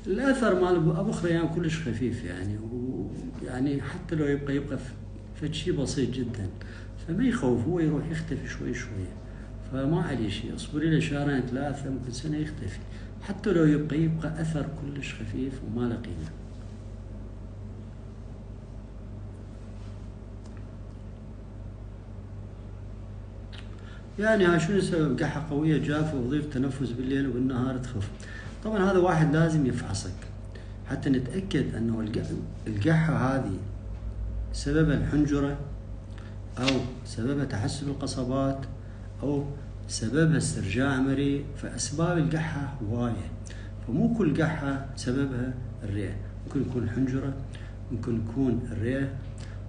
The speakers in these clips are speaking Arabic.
الأثر مال أبو خريان كلش خفيف يعني، ويعني حتى لو يبقى فشي بسيط جدا، فما يخوف، هو يروح يختفي شوي شوي، فما عليه شيء، اصبري له شهرين ثلاثة ممكن سنة يختفي، حتى لو يبقى أثر كلش خفيف وما له قيمة. يعني ها شنو السبب؟ قحة قوية جافة وضيق تنفس بالليل وبالنهار تخف. طبعا هذا واحد لازم يفحصك حتى نتأكد أنه القحة هذه سببها الحنجرة، أو سببها تحسن القصبات، أو سببها استرجاع مريء. فأسباب القحة هواية، فمو كل قحة سببها الرئة، ممكن يكون الحنجرة، ممكن يكون الرئة،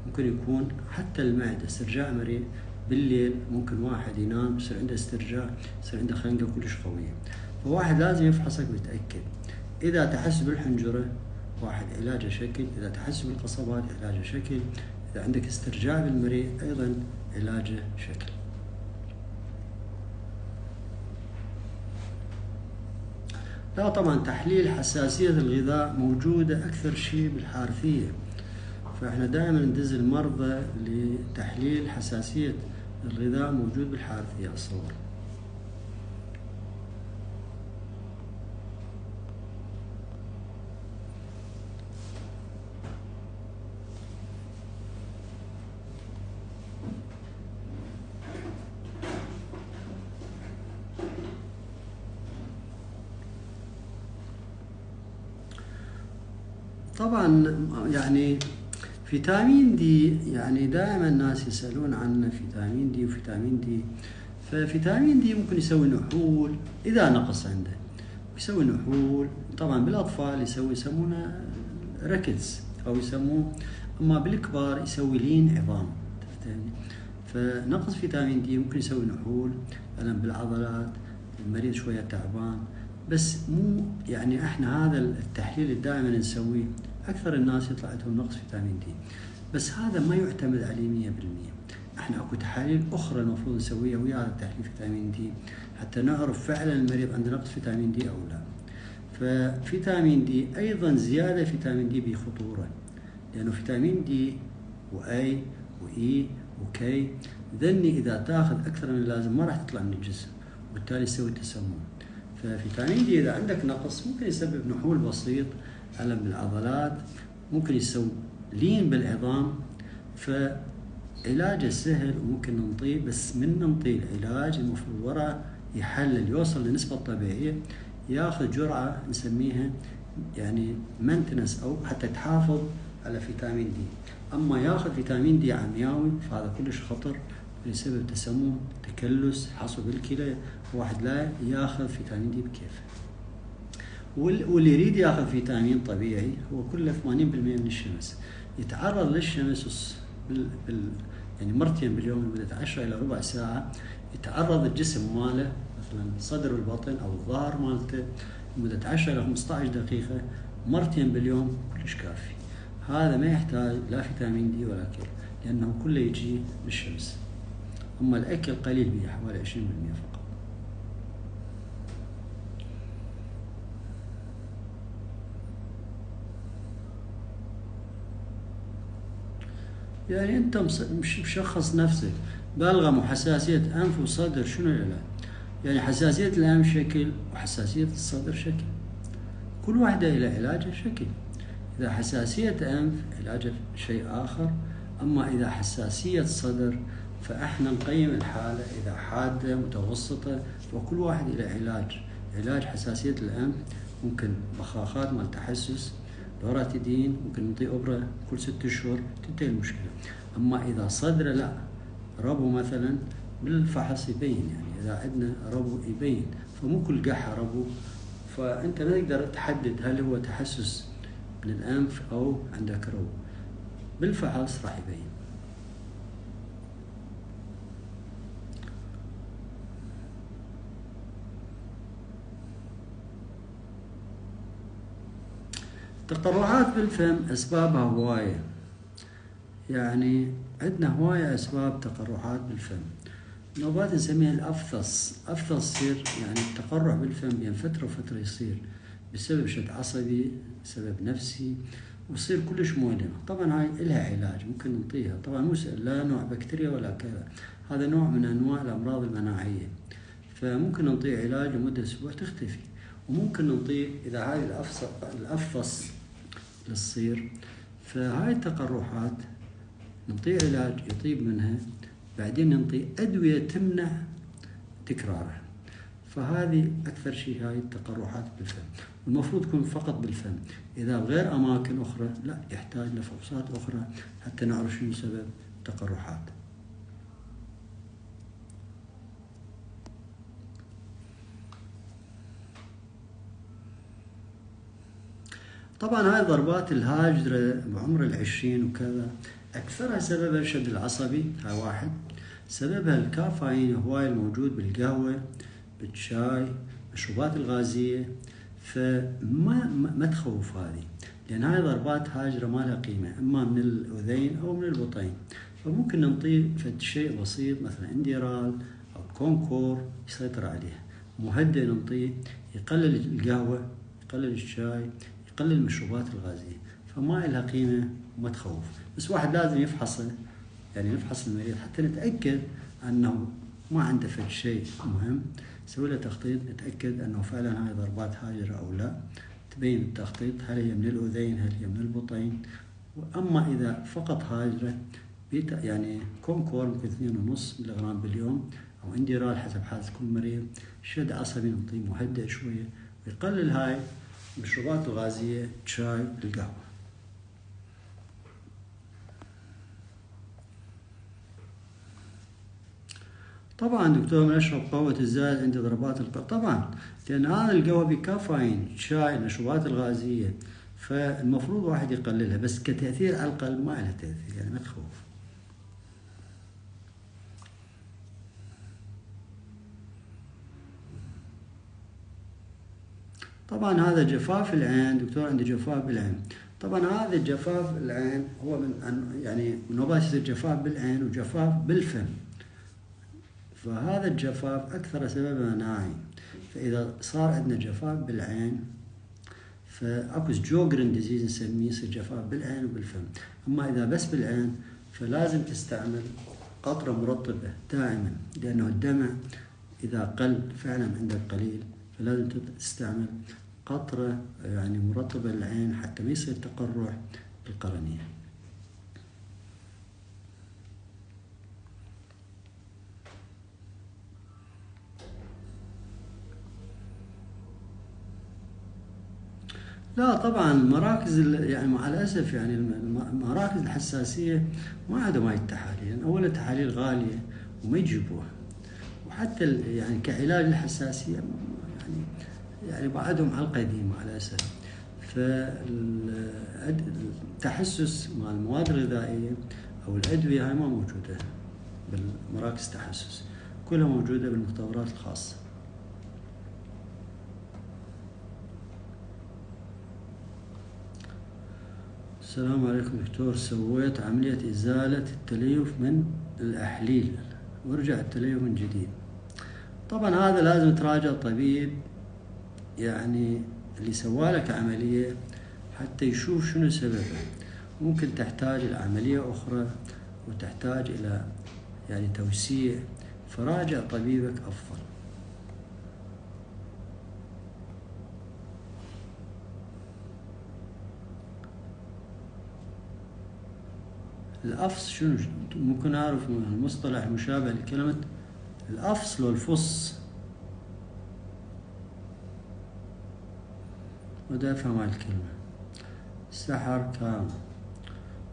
ممكن يكون حتى المعدة استرجاع مريء بالليل. ممكن واحد ينام يصير عنده استرجاع، يصير عنده خنقة كلش قوية. فواحد لازم يفحصك ويتأكد. إذا تحس بالحنجرة واحد علاجه شكل، إذا تحس بالقصبات علاجه شكل، إذا عندك استرجاع بالمريء أيضا علاجه شكل. لا طبعا تحليل حساسية الغذاء موجودة أكثر شيء بالحارثية، فإحنا دائما ندز المرضى لتحليل حساسية الغذاء، موجود بالحارثية الصور. طبعا يعني فيتامين دي، يعني دائما الناس يسألون عن فيتامين دي وفيتامين دي. ففيتامين دي ممكن يسوي نحول إذا نقص عنده، يسوي نحول. طبعا بالأطفال يسمونه ركز أو يسموه، أما بالكبار يسوي لين عظام، تفتهمني؟ فنقص فيتامين دي ممكن يسوي نحول، ألم بالعضلات، المريض شوية تعبان. بس مو يعني احنا هذا التحليل اللي دائما نسويه، اكثر الناس يطلع عندهم نقص فيتامين دي، بس هذا ما يعتمد عليه 100%. احنا اكو تحاليل اخرى المفروض نسويها ويا هذا تحليل فيتامين دي حتى نعرف فعلا المريض عنده نقص فيتامين دي او لا. ففيتامين دي ايضا زياده فيتامين دي بخطوره، لانه فيتامين دي واي واي وكي ذني اذا تاخذ اكثر من اللازم ما راح تطلع من الجسم، وبالتالي يسوي تسمم. ففيتامين دي إذا عندك نقص ممكن يسبب نحول بسيط، ألم بالعضلات، ممكن يسوي لين بالعظام. فعلاجه سهل وممكن ننطيه، بس من ننطيه العلاج المفروض وراء يحلل يوصل لنسبة طبيعية، ياخذ جرعة نسميها يعني مينتنس أو حتى تحافظ على فيتامين دي. أما ياخذ فيتامين دي عمياوي فهذا كلش خطر، يسبب تسمم، تكلس، حصو بالكلى. واحد لا ياخذ فيتامين دي بكيفه. واللي يريد ياخذ فيتامين طبيعي هو كله 80% من الشمس، يتعرض للشمس يعني مرتين باليوم لمدة 10 إلى ربع ساعة، يتعرض الجسم ماله مثلا صدر والبطن أو الظهر مالته لمدة 10 إلى 15 دقيقة مرتين باليوم كلش كافي. هذا ما يحتاج لا فيتامين دي ولا كيف، لأنه كله يجي بالشمس. أما الأكل قليل به حوالي 20% فقط. يعني أنت مش مشخص نفسك بلغم وحساسية أنف وصدر، شنو العلاج؟ يعني حساسية الأنف شكل وحساسية الصدر شكل، كل واحدة إلى علاجها شكل. إذا حساسية أنف علاجها شيء آخر، أما إذا حساسية صدر فإحنا نقيم الحالة إذا حادة متوسطة، وكل واحد إلى علاج حساسية الأنف ممكن بخاخات مال تحسس، لوراتيدين، ممكن نعطي إبرة كل 6 أشهر تنتهي المشكلة. أما إذا صدره لا ربو مثلا بالفحص يبين، يعني إذا عندنا ربو يبين، فمو كل قحة ربو، فأنت ما تقدر تحدد هل هو تحسس من الأنف أو عندك ربو، بالفحص راح يبين. تقرحات بالفم أسبابها هواية، يعني عندنا هواية أسباب تقرحات بالفم. نوبات نسميها الأفثص، أفثص يصير يعني التقرح بالفم بين فترة وفترة يصير، بسبب شد عصبي، سبب نفسي، وتصير كلش مؤلمة. طبعا هاي إلها علاج ممكن نعطيها، طبعا مو لا نوع بكتيريا ولا كذا، هذا نوع من أنواع الأمراض المناعية، فممكن نعطيه علاج لمدة أسبوع تختفي. وممكن نعطيه إذا هاي الأفص للصير، فهاي التقرحات نعطيه علاج يطيب منها، بعدين نعطيه أدوية تمنع تكرارها. فهذه أكثر شيء هاي التقرحات بالفم، والمفروض تكون فقط بالفم. إذا بغير أماكن أخرى لا، يحتاج لفحوصات أخرى حتى نعرف شنو سبب التقرحات. طبعا هاي ضربات الهاجرة بعمر 20 وكذا أكثرها سببها الشد العصبي، هاي واحد. سببها الكافيين هواي الموجود بالقهوة، بالشاي، المشروبات الغازية. فما تخوف هذه، لأن هاي ضربات هاجرة ما لها قيمة، إما من الأذين أو من البطين. فممكن نعطيه فد شيء بسيط مثلا انديرال أو كونكور يسيطر عليها. مهدئ نعطيه يقلل القهوة، يقلل الشاي، يقلل المشروبات الغازية. فما لها قيمة وما تخوف، بس واحد لازم يفحصه، يعني نفحص المريض حتى نتأكد أنه ما عنده فد شيء مهم. نسوي له تخطيط نتأكد أنه فعلا هاي ضربات هاجرة أو لا، تبين التخطيط هل هي من الأذين هل هي من البطين. وأما إذا فقط هاجرة يعني كونكور ممكن 2.5 ملغ باليوم، أو انديرال حسب حالة كل مريض. شد عصبي نعطيه مهدئ شوية، ويقلل هاي المشروبات الغازية، الشاي، القهوة. طبعا دكتور من أشرب قهوة الزايد عند ضربات القلب، طبعا لأن هذا القهوة بكافيين، الشاي، المشروبات الغازية، فالمفروض واحد يقللها، بس كتأثير على القلب ما لها تأثير، يعني ما تخوف. طبعا هذا جفاف العين، دكتور عنده جفاف بالعين. طبعا هذا الجفاف العين هو يعني نوبات يصير جفاف بالعين وجفاف بالفم. فهذا الجفاف أكثر سبب مناعي. فإذا صار عندنا جفاف بالعين فأكو جوجرن ديزيز نسميه، يصير جفاف بالعين وبالفم. أما إذا بس بالعين فلازم تستعمل قطرة مرطبة دائما، لأنه الدمع إذا قل فعلا عندك قليل، فلازم تستعمل قطرة يعني مرطبة للعين حتى ما يصير تقرح بالقرنية. لا طبعا مراكز يعني مع الأسف يعني مراكز الحساسية ما عندهم هاي التحاليل، يعني أولا تحاليل غالية وما يجيبوها، وحتى يعني كعلاج الحساسية يعني بعدهم على القديم مع الأسف. فالتحسس مع المواد الغذائية أو الأدوية هاي ما موجودة بالمراكز التحسس، كلها موجودة بالمختبرات الخاصة. السلام عليكم دكتور، سويت عملية إزالة التليف من الأحليل ورجع التليف من جديد. طبعا هذا لازم تراجع طبيب يعني اللي سوالك عملية حتى يشوف شنو سببه. ممكن تحتاج إلى عملية أخرى وتحتاج إلى يعني توسيع، فراجع طبيبك أفضل. الأفص شنو؟ ممكن أعرف المصطلح المشابه لكلمة الأفص لو الفص؟ وده أفهم هاي الكلمة. سحر كام.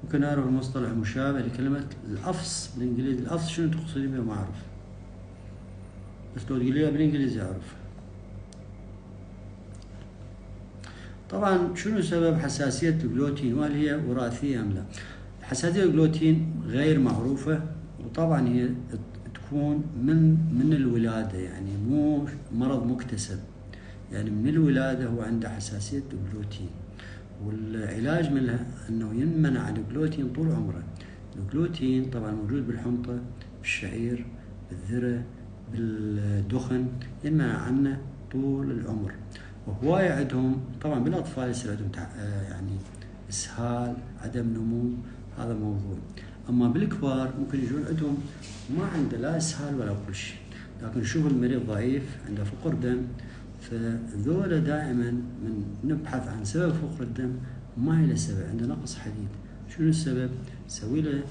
ممكن أعرف المصطلح المشابه لكلمة الأفص بالإنجليزي. الأفص شنو تقصدي بها ما أعرف، بس لو تقوليها بالإنجليزي أعرف. طبعا شنو سبب حساسية الجلوتين، وهل هي وراثية أم لا؟ حساسية الجلوتين غير معروفة، وطبعا هي تكون من الولادة، يعني مو مرض مكتسب، يعني من الولادة هو عنده حساسية الجلوتين. والعلاج منها أنه ينمنع الجلوتين طول عمره. الجلوتين طبعا موجود بالحنطة، بالشعير، بالذرة، بالدخن، ينمنع عنه طول العمر. وهواية عندهم طبعا بالأطفال يصير عندهم يعني إسهال، عدم نمو، هذا موضوع. أما بالكبار ممكن يجون عندهم ما عنده لا إسهال ولا كل شيء، لكن شوف المريض ضعيف عنده فقر دم، فذولا دائما من نبحث عن سبب فقر الدم ما هي له سبب، عنده نقص حديد. شنو السبب؟ نسوي له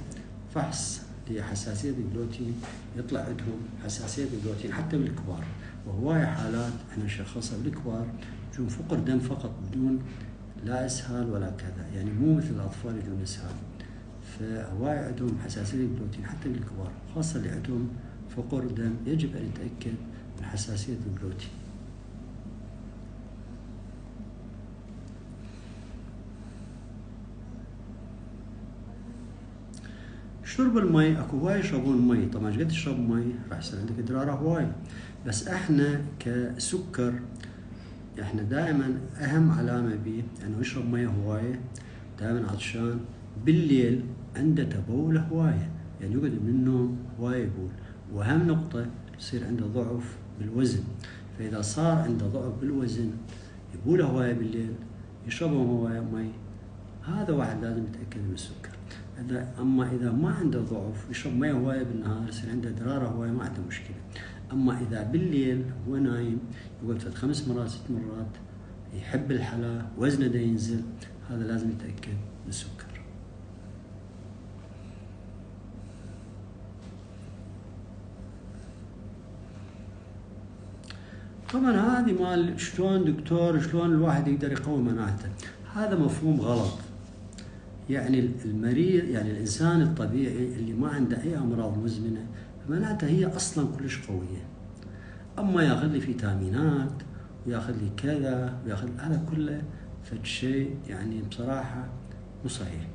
فحص لحساسية الجلوتين، يطلع عندهم حساسية الجلوتين حتى بالكبار، وهواية حالات احنا نشخصها بالكبار يجون فقر دم فقط بدون لا اسهال ولا كذا، يعني مو مثل الاطفال يجون اسهال. فهواية عندهم حساسية الجلوتين حتى بالكبار، خاصة اللي عندهم فقر دم يجب ان نتأكد من حساسية الجلوتين. شرب المي، اكو هواي يشربون مي، طبعا ايش قد تشرب مي راح يصير عندك ادرار هواي، بس احنا كسكر احنا دائما اهم علامه به انه يشرب مي هوايه، دائما عطشان، بالليل عنده تبول هوايه، يعني يقعد من النوم هوايه يبول، واهم نقطه يصير عنده ضعف بالوزن، فاذا صار عنده ضعف بالوزن يبول هوايه بالليل، يشرب هوايه مي، هذا واحد لازم يتاكد من السكر. اما اذا ما عنده ضعف يشرب مي هوايه بالنهار يصير عنده ادرار هوايه ما عنده مشكله. اما اذا بالليل هو نايم يقعد 5 مرات 6 مرات يحب الحلا، وزنه دا ينزل، هذا لازم يتاكد من السكر. طبعا هذه مال شلون دكتور شلون الواحد يقدر يقوي مناعته، هذا مفهوم غلط. يعني المريض يعني الانسان الطبيعي اللي ما عنده اي امراض مزمنه مناعته هي اصلا كلش قويه. اما ياخذ لي فيتامينات وياخذ لي كذا وياخذ هذا كله فد شيء يعني بصراحه مو صحيح.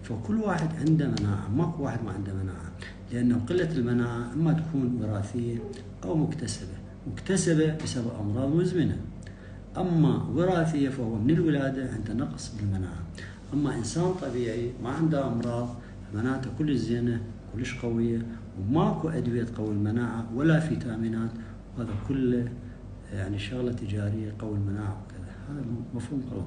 فكل واحد عنده مناعه، ماكو واحد ما عنده مناعه، لانه قله المناعه اما تكون وراثيه او مكتسبه، مكتسبه بسبب امراض مزمنه، اما وراثيه فهو من الولاده عنده نقص بالمناعه. اما انسان طبيعي ما عنده امراض مناعته كلش زينه كلش قويه، وماكو ادويه تقوي المناعه ولا فيتامينات، وهذا كله يعني شغله تجاريه قوي المناعه وكذا، هذا مفهوم غلط.